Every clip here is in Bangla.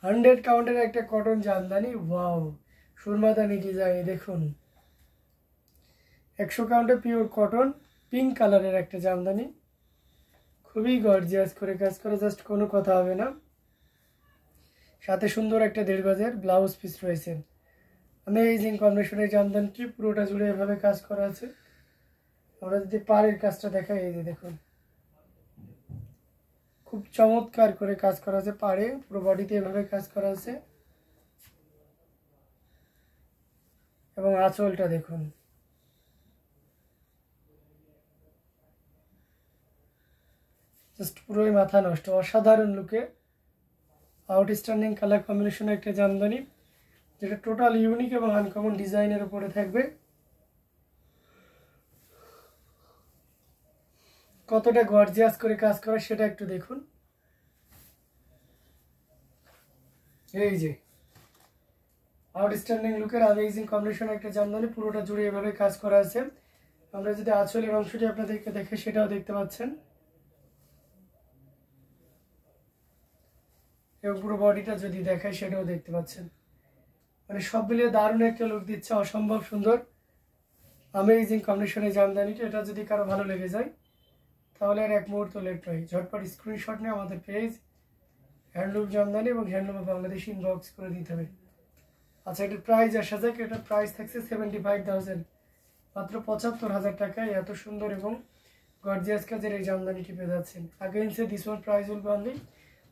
100 কাউন্টের একটা কটন জামদানি। ওয়াও, সুরমাদানি ডিজাইন দেখুন। 100 কাউন্টে পিওর কটন, পিঙ্ক কালারের একটা জামদানি, খুবই গর্জিয়াস করে কাজ করা, জাস্ট কোনো কথা হবে না। সাথে সুন্দর একটা 1.5 গজের ব্লাউজ পিস রয়েছে। অ্যামেজিং কম্বিনেশনের জামদানিটি পুরোটা জুড়ে এভাবে কাজ করা আছে। আমরা যদি পাড়ের কাজটা দেখাই, এই যে দেখুন, খুব চমৎকার করে কাজ করা আছে। পাড়ে পুরো বডিতে এভাবে কাজ করা আছে, এবং আঁচলটা দেখুন। জাস্ট পুরোই মাথা নষ্ট, অসাধারণ লুকে আউটস্ট্যান্ডিং কালার কম্বিনেশনের একটা জামদানি, যেটা টোটাল ইউনিক এবং আনকমন ডিজাইনের উপরে থাকবে। কতটা গর্জিয়াস করে কাজ করা সেটা একটু দেখুন। এই যে আউটস্ট্যান্ডিং লুকের অ্যামেজিং কম্বিনেশন একটা জামদানি, পুরোটা জুড়ে এভাবে কাজ করা আছে। আমরা যদি আঁচলের অংশটি আপনাদেরকে দেখে সেটাও দেখতে পাচ্ছেন, এবং পুরো বডিটা যদি দেখায় সেটাও দেখতে পাচ্ছেন। মানে সব মিলিয়ে দারুণ একটা লুক দিচ্ছে, অসম্ভব সুন্দর অ্যামেজিং কম্বিনেশনের জামদানিটা। এটা যদি কারো ভালো লেগে যায় তাহলে আর এক মুহূর্ত লেট নয়, ঝটপট স্ক্রিনশট নিয়ে আমাদের পেজ হ্যান্ডলুম জামদানি এবং হ্যান্ডলুম বাংলাদেশ ইনবক্স করে দিতে হবে। আচ্ছা, এটার প্রাইস আসা যাক। এটার প্রাইস থাকছে 75,000, মাত্র 75,000 টাকায় এত সুন্দর এবং গর্জিয়াস কাজের এই জামদানিটি পেয়ে যাচ্ছেন। Again say this one price will be only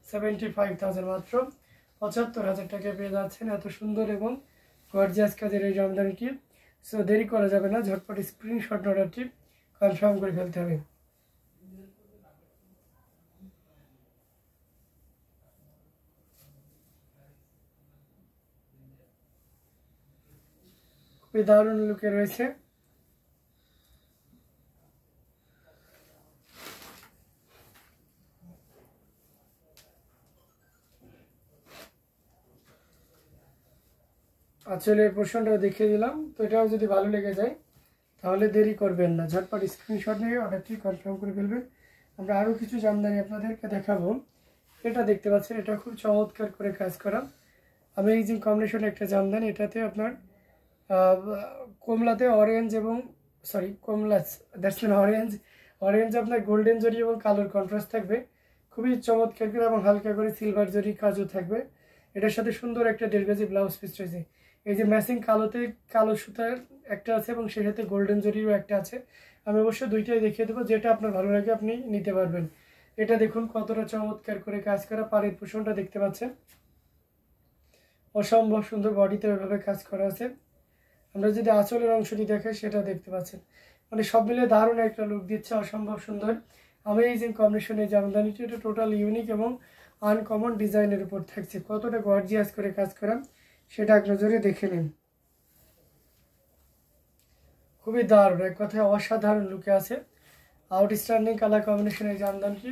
75,000, মাত্র 75,000 টাকায় পেয়ে যাচ্ছেন এত সুন্দর এবং গর্জিয়াস কাজের এই জামদানিটি। সো দেরি করা যাবে না, ঝটপট স্ক্রিনশট অর্ডারটি কনফার্ম করে ফেলতে হবে। খুবই দারুণ লুকে রয়েছে। আসলে পোর্শনটাও দেখিয়ে দিলাম। তো এটাও যদি ভালো লেগে যায় তাহলে দেরি করবেন না, ঝটপট স্ক্রিনশট নিয়ে অর্ডারটি কনফার্ম করে ফেলবেন। আমরা আরও কিছু জামদানি আপনাদেরকে দেখাবো। এটা দেখতে পাচ্ছেন, এটা খুব চমৎকার করে কাজ করা অ্যামেজিং কম্বিনেশন একটা জামদানি। এটাতে আপনার কমলাতে অরেঞ্জ এবং কমলা দ্যাটস মিন অরেঞ্জ আপনার গোল্ডেন জরি এবং কালোর কন্ট্রাস্ট থাকবে, খুবই চমৎকার করে, এবং হালকা করে সিলভার জরি কাজও থাকবে। এটার সাথে সুন্দর একটা 1.5 গজি ব্লাউজ পিস রয়েছে। এই যে ম্যাচিং কালোতে কালো সুতার একটা আছে এবং সেই সাথে গোল্ডেন জরিরও একটা আছে। আমি অবশ্য দুইটাই দেখিয়ে দেবো, যেটা আপনার ভালো লাগে আপনি নিতে পারবেন। এটা দেখুন কতটা চমৎকার করে কাজ করা, পাড়ের পোষণটা দেখতে পাচ্ছেন, অসম্ভব সুন্দর, বডিতে ওইভাবে কাজ করা আছে। আমরা যদি আঁচলের অংশটি দেখাই সেটা দেখতে পাচ্ছেন, মানে সব মিলে দারুণ একটা লুক দিচ্ছে, অসম্ভব সুন্দর অ্যামেজিং কম্বিনেশনের জামদানিটি। এটা টোটাল ইউনিক এবং আনকমন ডিজাইনের উপর থাকছে। কতটা গর্জিয়াস করে কাজ করা সেটা এক নজরে দেখে নিন। খুবই দারুণ, এক কথায় অসাধারণ লুকে আছে। আউটস্ট্যান্ডিং কালার কম্বিনেশনের জামদানিটি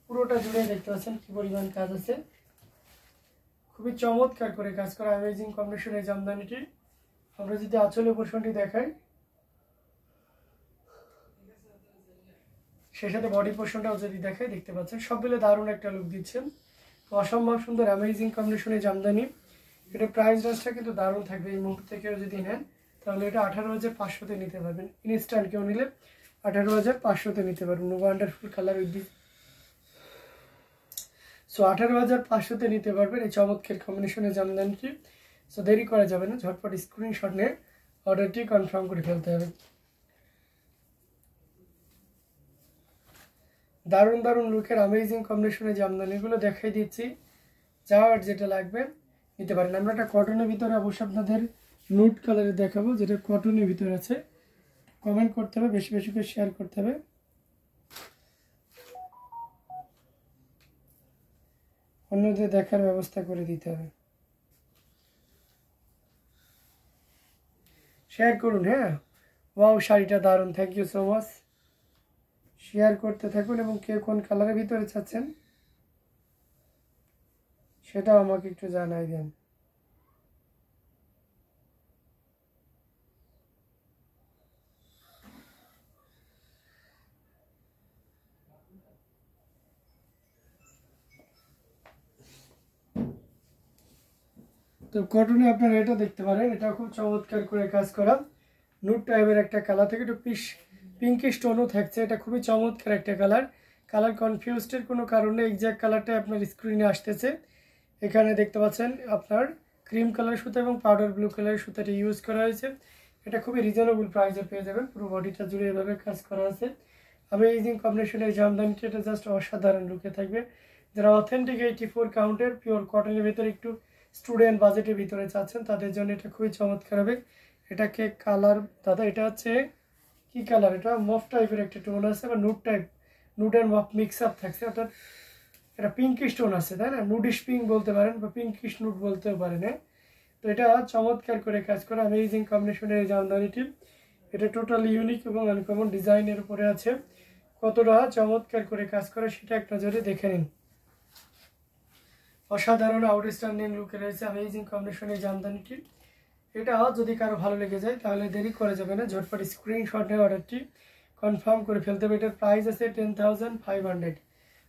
পুরোটা জুড়ে দেখতে পাচ্ছেন কি পরিমাণ কাজ আছে। খুবই চমৎকার করে কাজ করা অ্যামেজিং কম্বিনেশনের জামদানিটি। আমরা যদি আঁচলের পোর্শনটি দেখাই, সেই সাথে বডি পোর্শনটাও যদি দেখাই দেখতে পাচ্ছেন, সব মিলে দারুণ একটা লুক দিচ্ছেন। অসম্ভব সুন্দর অ্যামেজিং কম্বিনেশনের জামদানি। এটা প্রাইস রেঞ্জটা কিন্তু দারুণ থাকবে। এই মুহূর্তে কেউ যদি নেন তাহলে এটা 18,500-তে নিতে পারবেন। ইনস্ট্যান্ট কেউ নিলে 18,500-তে নিতে পারবেন। Wonderful colour with this. So 18,500-তে নিতে পারবেন এই চমৎকার কম্বিনেশনের জামদানিটি। সো দেরি করা যাবে না, ঝটপট স্ক্রিনশট নিয়ে অর্ডারটি কনফার্ম করে ফেলতে হবে। দারুণ দারুণ লুকের অ্যামেজিং কম্বিনেশনের জামদানিগুলো দেখাই দিচ্ছি, যার যেটা লাগবে নিতে পারেন। আমরা একটা কটনের ভিতরে অবশ্যই আপনাদের নুড কালারে দেখাবো, যেটা কটনের ভিতরে আছে। কমেন্ট করতে হবে, বেশি বেশি করে শেয়ার করতে হবে, অন্যদের দেখার ব্যবস্থা করে দিতে হবে। শেয়ার করুন, হ্যাঁ। ওয়াও, শাড়িটা দারুণ, thank you so much. Share করতে থাকুন, এবং কে কোন কালারের ভিতরে চাচ্ছেন সেটাও আমাকে একটু জানাই দেন। তো কটনে আপনারা এটা দেখতে পারেন, এটা খুব চমৎকার করে কাজ করা নুড টাইপের একটা কালার থেকে একটু পিঙ্কিশ টোনও থাকছে। এটা খুবই চমৎকার একটা কালার। কালার কনফিউজডের কোনো কারণে এক্সাক্ট কালারটা আপনার স্ক্রিনে আসতেছে। এখানে দেখতে পাচ্ছেন আপনার ক্রিম কালার সুতা এবং পাউডার ব্লু কালারের সুতাটি ইউজ করা হয়েছে। এটা খুবই রিজনেবল প্রাইসে পেয়ে যাবেন। পুরো বডিটা জুড়ে এভাবে কাজ করা আছে। অ্যামেজিং কম্বিনেশনের জামদানিটা এটা জাস্ট অসাধারণ লুকে থাকবে। যারা অথেন্টিক 84 কাউন্টের পিওর কটনের ভিতরে একটু স্টুডেন্ট বাজেটের ভিতরে চাচ্ছেন তাদের জন্য এটা খুবই চমৎকার হবে। এটাকে কালার দাদা এটা হচ্ছে কি কালার? এটা মফ টাইপের একটা টোন আছে বা nude type, nude and mauve mix up থাকছে। অর্থাৎ এটা পিঙ্কিশ টোন আছে, তাই না? নুডিশ পিঙ্ক বলতে পারেন বা পিঙ্কিশ নুড বলতেও পারেন। হ্যাঁ, তো এটা চমৎকার করে কাজ করা অ্যামেজিং কম্বিনেশনের এই জামদানিটি। এটা টোটালি ইউনিক এবং আনকমন ডিজাইনের উপরে আছে। কতটা চমৎকার করে কাজ করে সেটা এক নজরে দেখে নিন। অসাধারণ আউটস্ট্যান্ডিং লুকে রয়েছে অ্যামেজিং কম্বিনেশনের জামদানিটি। এটা যদি কারো ভালো লেগে যায় তাহলে দেরি করে যাবে না, ঝটপট স্ক্রিনশট নিয়ে অর্ডারটি কনফার্ম করে ফেলতে হবে। এটার প্রাইস আছে 10,500,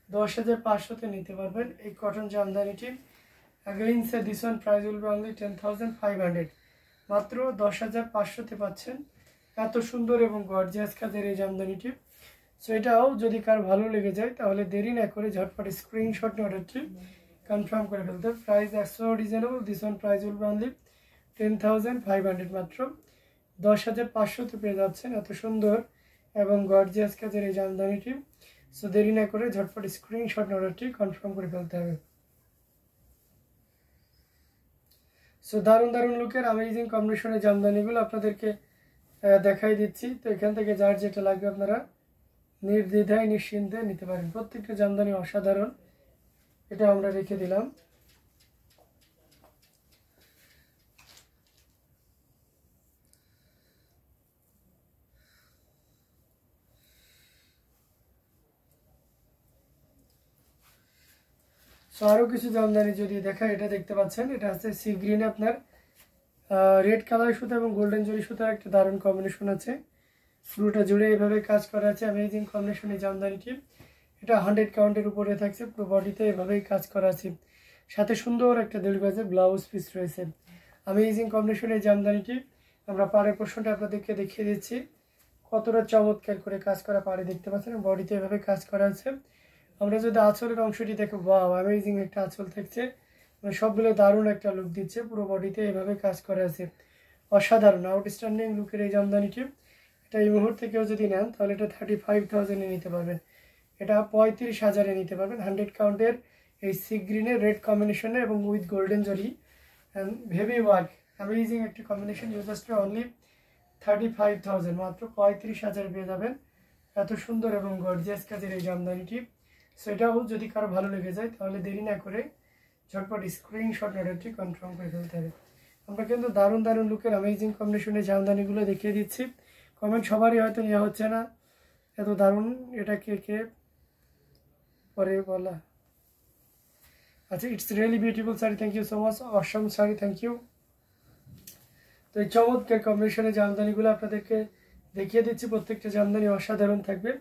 10,500-তে নিতে পারবেন এই কটন জামদানিটি। Again say this one price will be only 10,500, মাত্র 10,500-তে পাচ্ছেন এত সুন্দর এবং গর্জিয়াস কাজের এই জামদানিটি। সো এটাও যদি কারো ভালো লেগে যায় তাহলে দেরি না করে ঝটপট স্ক্রিনশট নিয়ে অর্ডারটি কনফার্ম করে ফেলতে হবে। প্রাইস একশো reasonable. This one price will be only 10,500, মাত্র 10,500-তে পেয়ে যাচ্ছেন এত সুন্দর এবং গর্জিয়াস কাজের এই জামদানিটি। সো দেরি না করে ঝটপট স্ক্রিনশট অর্ডারটি কনফার্ম করে ফেলতে হবে। সো দারুণ দারুণ লুকের অ্যামেজিং কম্বিনেশনের জামদানিগুলো আপনাদেরকে দেখাই দিচ্ছি। তো এখান থেকে যার যেটা লাগবে আপনারা নির্দ্বিধায় নিশ্চিন্তে নিতে পারেন। প্রত্যেকটা জামদানি অসাধারণ, এটা আমরা রেখে দিলাম। সো আরও কিছু জামদানি যদি দেখায়, এটা দেখতে পাচ্ছেন এটা হচ্ছে সি গ্রিনে আপনার রেড কালার সুতা এবং গোল্ডেন জরি সুতার একটা দারুণ কম্বিনেশন আছে। পুরোটা জুড়ে এভাবে কাজ করা আছে অ্যামেজিং কম্বিনেশন এই জামদানিটি। এটা 100 কাউন্টের উপরে থাকছে, পুরো বডিতে এভাবেই কাজ করা আছে। সাথে সুন্দর একটা দেড় গজের ব্লাউজ পিস রয়েছে। অ্যামেজিং কম্বিনেশন এই জামদানিটি। আমরা পাড়ের পোর্শনটা আপনাদেরকে দেখিয়ে দিচ্ছি কতটা চমৎকার করে কাজ করা পাড়ে দেখতে পাচ্ছেন, বডিতে এভাবে কাজ করা আছে। আমরা যদি আঁচলের অংশটি দেখো, ওয়াও অ্যামেজিং একটা আঁচল থাকছে, মানে সবগুলো দারুণ একটা লুক দিচ্ছে। পুরো বডিতে এভাবে কাজ করা আছে, অসাধারণ আউটস্ট্যান্ডিং লুকের এই জামদানিটি। এটা এই মুহূর্তে কেউ যদি নেন তাহলে এটা 35,000-এ নিতে পারবেন, এটা 35,000-এ নিতে পারবেন। 100 কাউন্টের এই সি গ্রিনের রেড কম্বিনেশনে এবং উইথ গোল্ডেন জরি অ্যান্ড হেভি ওয়ার্ক অ্যামেজিং একটা কম্বিনেশন। জাস্ট অনলি 35,000, মাত্র 35,000 পেয়ে যাবেন এত সুন্দর এবং গর্জিয়াস কাজের এই জামদানিটি। সেটাও যদি কারো ভালো লেগে যায় তাহলে দেরি না করে ঝটপট স্ক্রিনশট অর্ডারটি কনফার্ম করে ফেলতে হবে। আমরা কিন্তু দারুণ দারুণ লুকের অ্যামেজিং কম্বিনেশনের জামদানিগুলো দেখিয়ে দিচ্ছি। কমেন্ট সবারই হয়তো নেওয়া হচ্ছে না, এত দারুণ এটা কে কে পরে বলা। আচ্ছা, it's really beautiful sari, thank you so much. Assam sari, thank you. তো এই চমৎকার কম্বিনেশনের জামদানিগুলো আপনাদেরকে দেখিয়ে দিচ্ছি। প্রত্যেকটা জামদানি অসাধারণ থাকবে,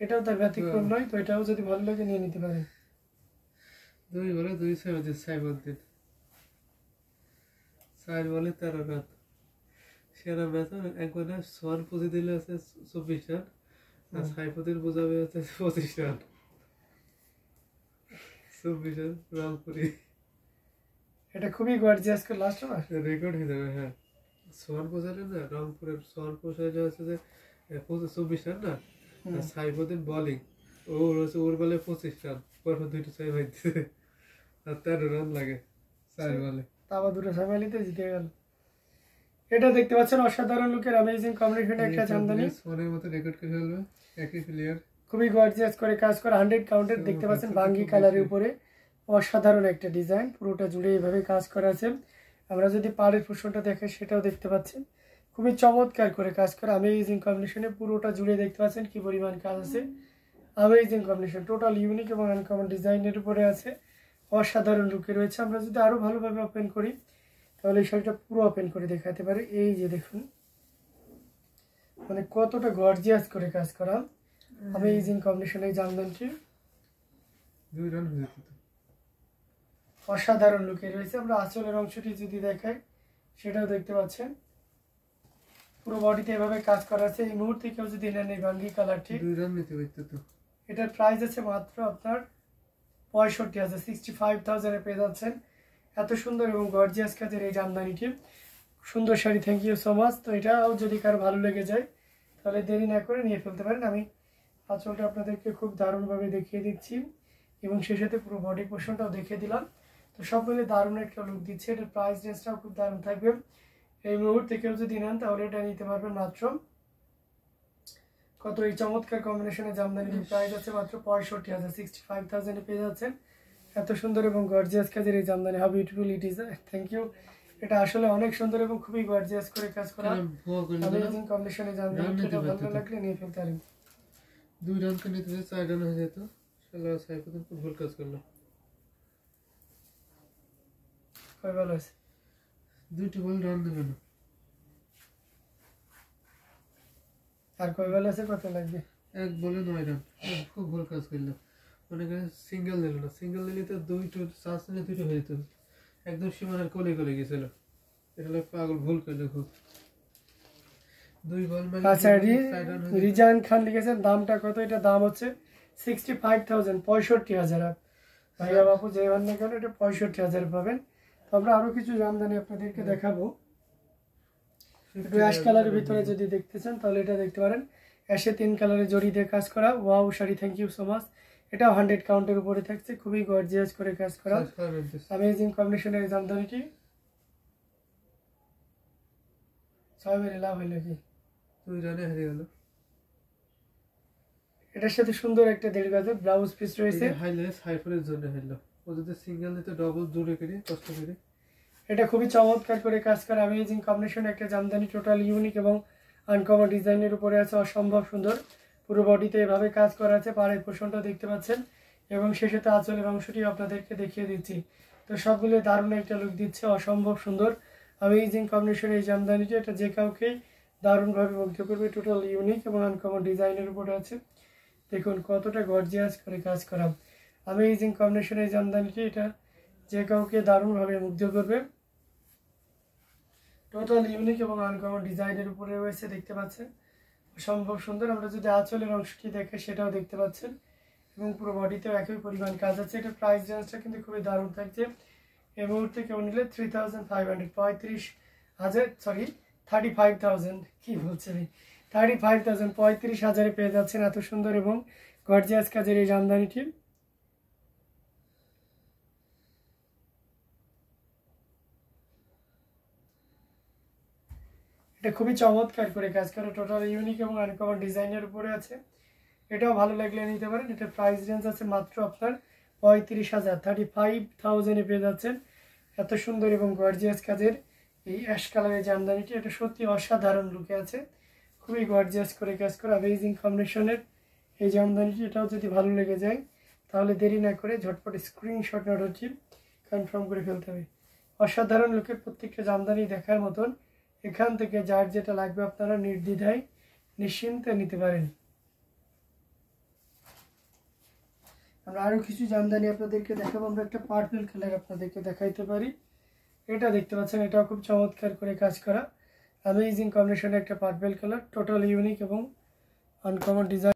এটাও তার ব্যতিক্রম নয়। তো এটাও যদি ভালো লাগে নিয়ে নিতে পারেন। দুই বলে 4 বলে 13 রাত সেরা বেতন একবারে সোয়ান পুঁজি দিলে আছে 24 রান, আর সাইফুদ্দিন বোঝাবে হচ্ছে 25 রান। 24 রান রংপুরি, এটা খুবই গর্জিয়াস করে লাস্ট রেকর্ড হয়ে যাবে। হ্যাঁ, সোয়ান পোষালেন না, রংপুরের সোয়ান পোষাইলে হচ্ছে যে 24 রান না, আর সাইফুদ্দিন বলিং, ওর হচ্ছে ওর বলে 25 রান, পরপর 2টা 6 মারছে আর 13 রান লাগে 4 বলে, আবার 2টা 6 মারলেই জিতে গেল। এটা দেখতে পাচ্ছেন অসাধারণ লুকের অ্যামেজিং কম্বিনেশন একটা জামদানি, সোয়ানের মতো রেকর্ড করে ফেলবে একই প্লেয়ার। খুবই গর্জিয়াস করে কাজ করা 100 কাউন্টের দেখতে পাচ্ছেন ভাঙ্গি কালারের উপরে অসাধারণ একটা ডিজাইন, পুরোটা জুড়ে এইভাবে কাজ করা আছে। আমরা যদি পাড়ের পোর্শনটা দেখে সেটাও দেখতে পাচ্ছেন খুবই চমৎকার করে কাজ করা অ্যামেজিং কম্বিনেশনে, পুরোটা জুড়ে দেখতে পাচ্ছেন কি পরিমাণ কাজ আছে। অ্যামেজিং কম্বিনেশন, টোটাল ইউনিক এবং আনকমন ডিজাইনের উপরে আছে, অসাধারণ লুকে রয়েছে। আমরা যদি আরো ভালোভাবে ওপেন করি তাহলে এই শাড়িটা পুরো ওপেন করে দেখাতে পারে। এই যে দেখুন মানে কতটা গর্জিয়াস করে কাজ করা অ্যামেজিং কম্বিনেশন এই জামদানিটি। 2 রান হয়ে যেত। অসাধারণ লুকে রয়েছে। আমরা আঁচলের অংশটি যদি দেখাই সেটাও দেখতে পাচ্ছেন, পুরো বডিতে এভাবে কাজ করা আছে। এই মুহূর্তে কেউ যদি নেন এই বাঙ্গি কালারটি, এটার প্রাইস আছে মাত্র আপনার 65,000, 65,000 পেয়ে যাচ্ছেন। এত সুন্দর এবং গর্জিয়াস কাজের এই জামদানিটি, সুন্দর sari. Thank you so much. তো এটাও যদি কারো ভালো লেগে যায় তাহলে দেরি না করে নিয়ে ফেলতে পারেন। আমি আঁচলটা আপনাদেরকে খুব দারুণভাবে দেখিয়ে দিচ্ছি এবং সেই সাথে পুরো বডি পোর্শনটাও দেখিয়ে দিলাম। তো সব মিলে দারুণ একটা লুক দিচ্ছে। এটার প্রাইস রেঞ্জটাও খুব দারুণ থাকবে। এই মুহূর্তে কেউ যদি নেন তাহলে এটা নিতে পারবেন মাত্র কত, এই চমৎকার কম্বিনেশনে জামদানিটির প্রাইস আছে মাত্র 65,000, 65,000 পেয়ে যাচ্ছেন। এত সুন্দর এবং গর্জিয়াস কাজের এই Jamdani, how beautiful it is. Thank you. এটা আসলে অনেক সুন্দর এবং খুবই গর্জিয়াস করে কাজ করা অ্যামেজিং কম্বিনেশনে জামদানি। এটা ভালো লাগলে নিয়ে ফেলতে পারেন। 2 রাউন্ড করে নিতে 4 রাউন্ড হয়ে যেত। শালা সাইফুদ্দিন খুব ভুল কাজ করলো। কয় ভালো আছে, 2টি বল রাউন্ড দেবে না। আর কয় ভালো আছে, কত লাগবে? 1 বলে 9 রান। খুব ভুল কাজ করলো। অনেকে সিঙ্গেল দিল না, সিঙ্গেল দিলে তো 2টো চান্স নিয়ে 2টো হয়ে যেত। একদম সীমানার কোলে কোলে গেছিল। এটা হলো পাগল, ভুল করলো খুব। 2 বল মানে আচ্ছা, রিজান খান লিখেছেন দামটা কত? এটা দাম হচ্ছে 65,000, 65,000। ভাইয়া বাপু যে হন না কেন এটা 65,000 পাবেন। তো আমরা আরো কিছু জামদানি আপনাদেরকে দেখাবো। একটু অ্যাশ কালারের ভিতরে যদি দেখতে চান তাহলে এটা দেখতে পারেন। অ্যাশে 3 কালারের জড়ি দিয়ে কাজ করা। Wow sari, thank you so much. এটাও 100 কাউন্টের উপরে থাকছে, খুবই গর্জিয়াস করে কাজ করা অ্যামেজিং কম্বিনেশনের জামদানিটি। 6 মেরে লাভ হইল কি? 2 রানে হারিয়ে গেল। এটার সাথে সুন্দর একটা 1.5 গজের ব্লাউজ পিস রয়েছে। হাইলাইট সাইফারের জন্য হলো। ও যদি সিঙ্গেল নিতে ডবল জোরে করে কষ্ট করে। এটা খুবই চমৎকার করে কাজ করা অ্যামেজিং কম্বিনেশন একটা জামদানি, টোটাল ইউনিক এবং আনকমন ডিজাইনের উপরে আছে, অসম্ভব সুন্দর। পুরো বডিতে এভাবে কাজ করা আছে, পাড়ের পোর্শনটা দেখতে পাচ্ছেন এবং শেষেতে আঁচলের অংশটি আপনাদেরকে দেখিয়ে দিচ্ছি। তো সবগুলো দারুণ একটা লুক দিচ্ছে, অসম্ভব সুন্দর অ্যামেজিং কম্বিনেশন এই জামদানিটি। এটা যে কাউকে দারুণভাবে মুগ্ধ করবে। টোটাল ইউনিক এবং আনকমন ডিজাইনের উপরে আছে। দেখুন কতটা গর্জিয়াস করে কাজ করা অ্যামেজিং কম্বিনেশন এই জামদানিটি। এটা যে কাউকে দারুণভাবে মুগ্ধ করবে। টোটাল ইউনিক এবং আনকমন ডিজাইনের উপরে রয়েছে, দেখতে পাচ্ছেন অসম্ভব সুন্দর। আমরা যদি আঁচলের অংশটি দেখে সেটাও দেখতে পাচ্ছেন এবং পুরো বডিতেও একই পরিমাণ কাজ আছে। এটা প্রাইস রেঞ্জটা কিন্তু খুবই দারুণ থাকছে। এই মুহূর্তে কেউ নিলে 3,500, 35,000 কি বলছেন, 35,000, 35,000 পেয়ে যাচ্ছেন এত সুন্দর এবং গর্জিয়াস কাজের এই জামদানিটি। এটা খুবই চমৎকার করে কাজ করে, টোটাল ইউনিক এবং আনকমন ডিজাইনের উপরে আছে। এটাও ভালো লাগলে নিতে পারেন। এটার প্রাইস রেঞ্জ আছে মাত্র আপনার 35,000, 35,000 পেয়ে যাচ্ছেন এত সুন্দর এবং গর্জিয়াস কাজের এই অ্যাশ কালারের জামদানিটি। এটা সত্যি অসাধারণ লুকে আছে, খুবই গর্জিয়াস করে কাজ করা অ্যামেজিং কম্বিনেশনের এই জামদানিটি। এটাও যদি ভালো লেগে যায় তাহলে দেরি না করে ঝটপট স্ক্রিনশট নোটটি কনফার্ম করে ফেলতে হবে। অসাধারণ লুকের প্রত্যেকটা জামদানি দেখার মতন। এখান থেকে যার যেটা লাগবে আপনারা নির্দ্বিধায় নিশ্চিন্তে নিতে পারেন। আমরা আরও কিছু জামদানি আপনাদেরকে দেখাবো। আমরা একটা পার্পল কালার আপনাদেরকে দেখাইতে পারি। এটা দেখতে পাচ্ছেন, এটাও খুব চমৎকার করে কাজ করা অ্যামেজিং কম্বিনেশনের একটা পার্পল কালার, টোটাল ইউনিক এবং আনকমন ডিজাইন।